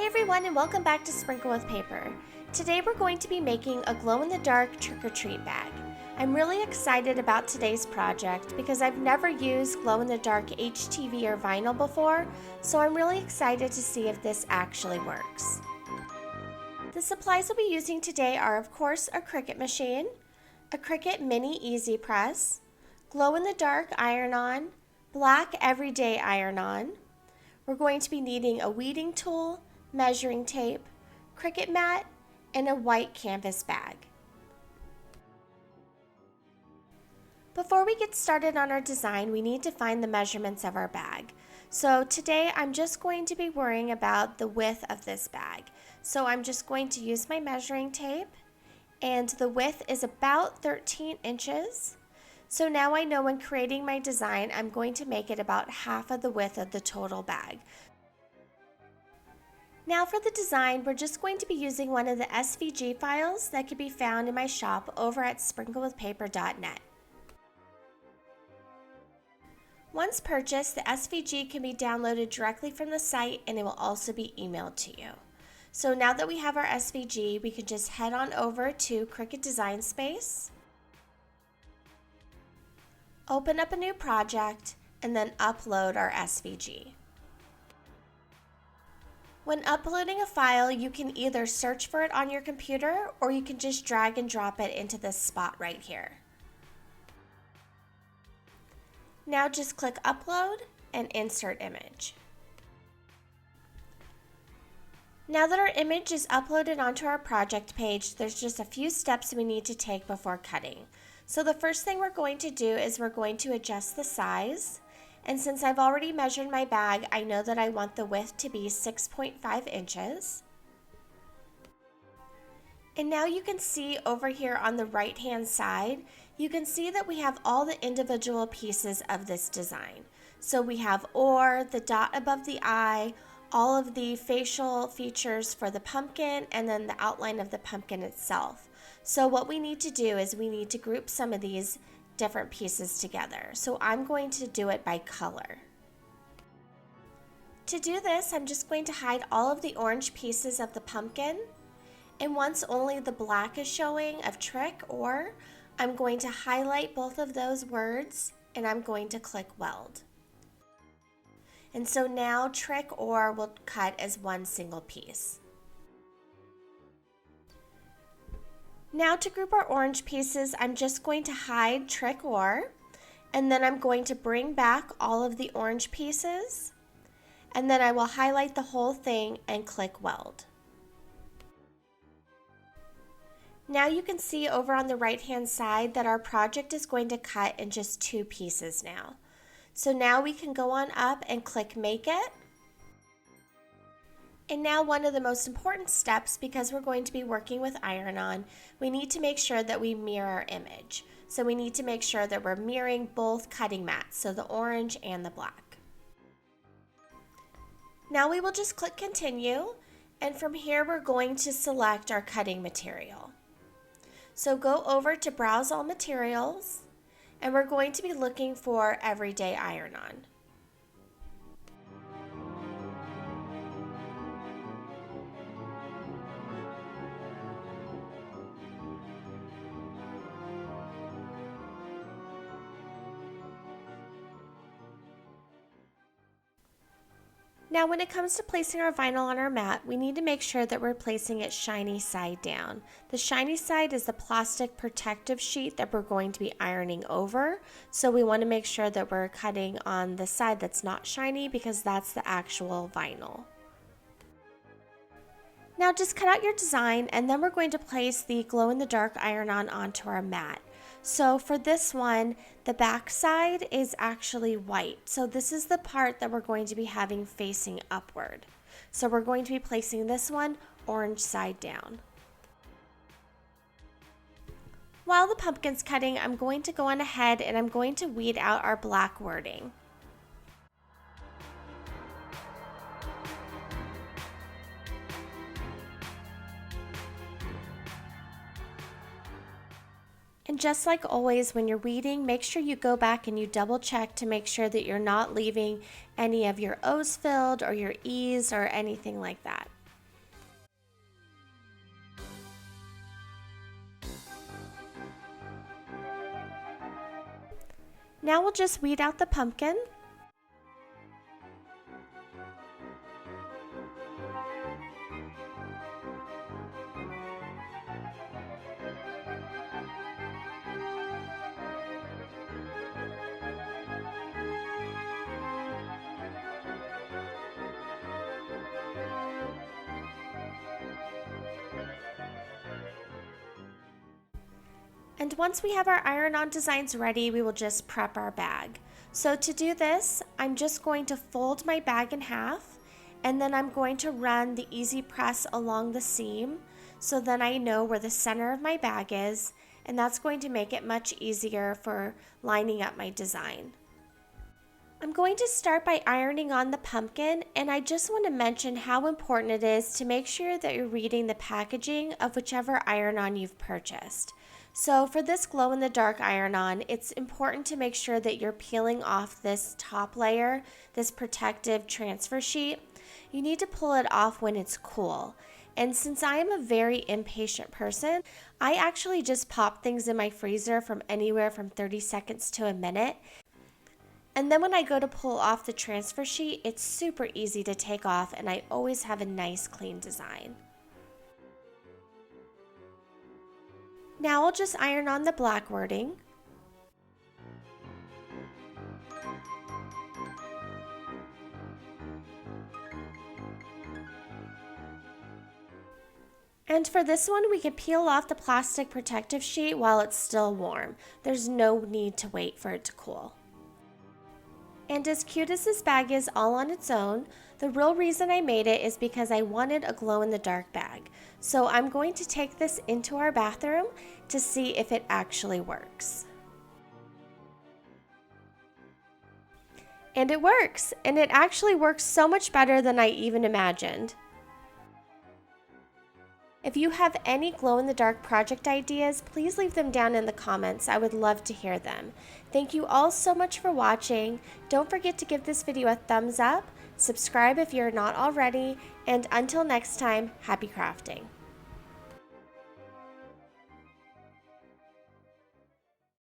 Hi everyone and welcome back to Sprinkle with Paper. Today we're going to be making a glow-in-the-dark trick-or-treat bag. I'm really excited about today's project because I've never used glow-in-the-dark HTV or vinyl before, so I'm really excited to see if this actually works. The supplies we'll be using today are of course a Cricut machine, a Cricut Mini Easy Press, glow-in-the-dark iron-on, black everyday iron-on. We're going to be needing a weeding tool, measuring tape, Cricut mat, and a white canvas bag. Before we get started on our design, we need to find the measurements of our bag. So today I'm just going to be worrying about the width of this bag. So I'm just going to use my measuring tape, and the width is about 13 inches. So now I know when creating my design, I'm going to make it about half of the width of the total bag. Now for the design, we're just going to be using one of the SVG files that can be found in my shop over at sprinklewithpaper.net. Once purchased, the SVG can be downloaded directly from the site and it will also be emailed to you. So now that we have our SVG, we can just head on over to Cricut Design Space, open up a new project, and then upload our SVG. When uploading a file, you can either search for it on your computer or you can just drag and drop it into this spot right here. Now just click Upload and Insert Image. Now that our image is uploaded onto our project page, there's just a few steps we need to take before cutting. So the first thing we're going to do is we're going to adjust the size. And since I've already measured my bag, I know that I want the width to be 6.5 inches. And now you can see over here on the right hand side, you can see that we have all the individual pieces of this design. So we have the dot above the eye, all of the facial features for the pumpkin, and then the outline of the pumpkin itself. So what we need to do is we need to group some of these different pieces together. So I'm going to do it by color. To do this, I'm just going to hide all of the orange pieces of the pumpkin, and once only the black is showing of trick or, I'm going to highlight both of those words and I'm going to click weld. And so now trick or will cut as one single piece. Now to group our orange pieces, I'm just going to hide trick or, and then I'm going to bring back all of the orange pieces, and then I will highlight the whole thing and click weld. Now you can see over on the right hand side that our project is going to cut in just two pieces now. So now we can go on up and click Make It. And now one of the most important steps, because we're going to be working with iron-on, we need to make sure that we mirror our image. So we need to make sure that we're mirroring both cutting mats, so the orange and the black. Now we will just click Continue, and from here we're going to select our cutting material. So go over to Browse All Materials, and we're going to be looking for Everyday Iron-On. Now when it comes to placing our vinyl on our mat, we need to make sure that we're placing it shiny side down. The shiny side is the plastic protective sheet that we're going to be ironing over, so we want to make sure that we're cutting on the side that's not shiny because that's the actual vinyl. Now just cut out your design, and then we're going to place the glow-in-the-dark iron-on onto our mat. So for this one, the back side is actually white. So this is the part that we're going to be having facing upward. So we're going to be placing this one orange side down. While the pumpkin's cutting, I'm going to go on ahead and I'm going to weed out our black wording. And just like always, when you're weeding, make sure you go back and you double check to make sure that you're not leaving any of your O's filled or your E's or anything like that. Now we'll just weed out the pumpkin. And once we have our iron-on designs ready, we will just prep our bag. So to do this, I'm just going to fold my bag in half, and then I'm going to run the easy press along the seam, so then I know where the center of my bag is, and that's going to make it much easier for lining up my design. I'm going to start by ironing on the pumpkin, and I just want to mention how important it is to make sure that you're reading the packaging of whichever iron-on you've purchased. So for this glow-in-the-dark iron-on, it's important to make sure that you're peeling off this top layer, this protective transfer sheet. You need to pull it off when it's cool. And since I am a very impatient person, I actually just pop things in my freezer from anywhere from 30 seconds to a minute. And then when I go to pull off the transfer sheet, it's super easy to take off, and I always have a nice clean design. Now I'll just iron on the black wording. And for this one, we can peel off the plastic protective sheet while it's still warm. There's no need to wait for it to cool. And as cute as this bag is all on its own, the real reason I made it is because I wanted a glow-in-the-dark bag. So I'm going to take this into our bathroom to see if it actually works. And it works! And it actually works so much better than I even imagined. If you have any glow-in-the-dark project ideas, please leave them down in the comments. I would love to hear them. Thank you all so much for watching. Don't forget to give this video a thumbs up, subscribe if you're not already, and until next time, happy crafting.